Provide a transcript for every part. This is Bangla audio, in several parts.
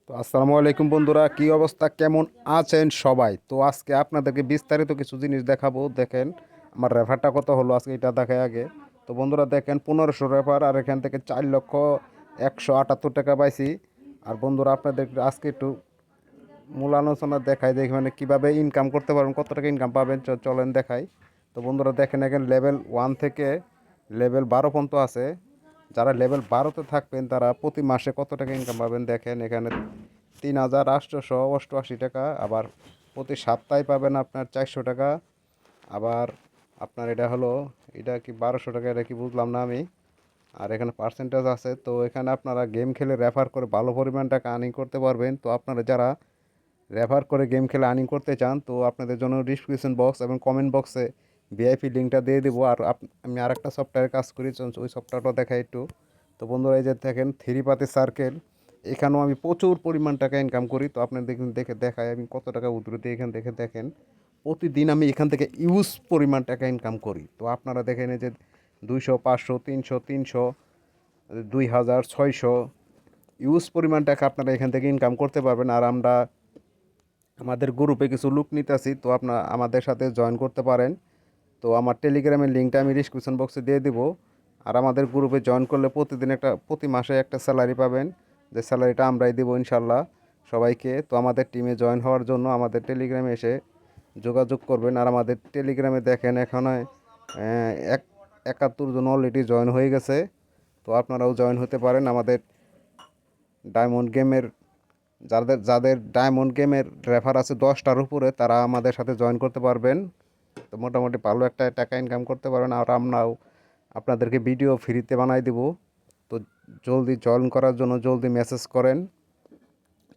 তো আসসালামু আলাইকুম বন্ধুরা, কি অবস্থা, কেমন আছেন সবাই? তো আজকে আপনাদেরকে বিস্তারিত কিছু জিনিস দেখাবো। দেখেন আমার রেফারটা কত হলো আজকে, এটা দেখাই আগে। তো বন্ধুরা দেখেন 1500 রেফার, আর এখান থেকে 4,178,000 টাকা পাইছি। আর বন্ধুরা আপনাদের আজকে একটু মূল আলোচনা দেখাই, দেখি মানে কীভাবে ইনকাম করতে পারবেন, কত টাকা ইনকাম পাবেন, চলেন দেখাই। তো বন্ধুরা দেখেন এখানে লেভেল 1 থেকে লেভেল 12 পর্যন্ত আছে। যারা লেভেল 12তে থাকবেন তারা প্রতি মাসে কত টাকা ইনকাম পাবেন দেখেন এখানে 3,888 টাকা। আবার প্রতি সপ্তাহে পাবেন আপনার 400 টাকা। আবার আপনার এটা হলো, এটা কি 1200 টাকা, এটা কি বুঝলাম না আমি। আর এখানে পার্সেন্টেজ আছে। তো এখানে আপনারা গেম খেলে রেফার করে ভালো পরিমাণ টাকা আর্নিং করতে পারবেন। তো আপনারা যারা রেফার করে গেম খেলে আর্নিং করতে চান, তো আপনাদের জন্য ডিসক্রিপশন বক্স এবং কমেন্ট বক্সে ভিআইপি লিঙ্কটা দিয়ে দেবো। আর আমি আরেকটা সফটওয়্যারে কাজ করি, ওই সফটওয়্যারটা দেখাই একটু। তো বন্ধুরা এই যে দেখেন থ্রি পাতি সার্কেল, এখানেও আমি প্রচুর পরিমাণ টাকা ইনকাম করি। তো আপনার দেখুন, দেখে দেখায় আমি কত টাকা উদ্রতি এখান থেকে দেখেন। প্রতিদিন আমি এখান থেকে ইউজ পরিমাণ টাকা ইনকাম করি। তো আপনারা দেখেন এই যে 200, 500, 300, 300, 2,000, 600 ইউজ পরিমাণ টাকা আপনারা এখান থেকে ইনকাম করতে পারবেন। আর আমরা আমাদের গ্রুপে কিছু লোক নিতেছি, তো আপনারা আমাদের সাথে জয়েন করতে পারেন। তো আমার টেলিগ্রামের লিঙ্কটা আমি ডিসক্রিপশন বক্সে দিয়ে দিব। আর আমাদের গ্রুপে জয়েন করলে প্রতিদিন প্রতি মাসে একটা স্যালারি পাবেন, যে স্যালারিটা আমরাই দেবো ইনশাল্লাহ সবাইকে। তো আমাদের টিমে জয়েন হওয়ার জন্য আমাদের টেলিগ্রামে এসে যোগাযোগ করবেন। আর আমাদের টেলিগ্রামে দেখেন এখানে এক 71 জন অলরেডি জয়েন হয়ে গেছে। তো আপনারাও জয়েন হতে পারেন আমাদের ডায়মন্ড গেমের। যাদের যাদের ডায়মন্ড গেমের রেফার আছে 10টার উপরে, তারা আমাদের সাথে জয়েন করতে পারবেন। তো মোটামুটি ভালো একটা টাকা ইনকাম করতে পারবেন। আর আমরাও আপনাদেরকে ভিডিও ফ্রিতে বানাই দেবো। তো জলদি জয়েন করার জন্য জলদি মেসেজ করেন।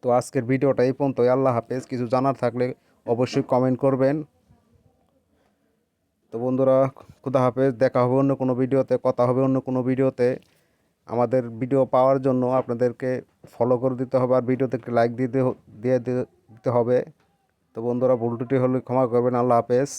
তো আজকের ভিডিওটা এই পর্যন্তই। আল্লাহ হাফেজ। কিছু জানার থাকলে অবশ্যই কমেন্ট করবেন। তো বন্ধুরা, খুদা হাফেজ। দেখা হবে অন্য কোনো ভিডিওতে, কথা হবে অন্য কোনো ভিডিওতে। আমাদের ভিডিও পাওয়ার জন্য আপনাদেরকে ফলো করে দিতে হবে, আর ভিডিওতে একটি লাইক দিতে হবে। তো বন্ধুরা, ভুল ত্রুটি হলে ক্ষমা করবেন। আল্লাহ হাফেজ।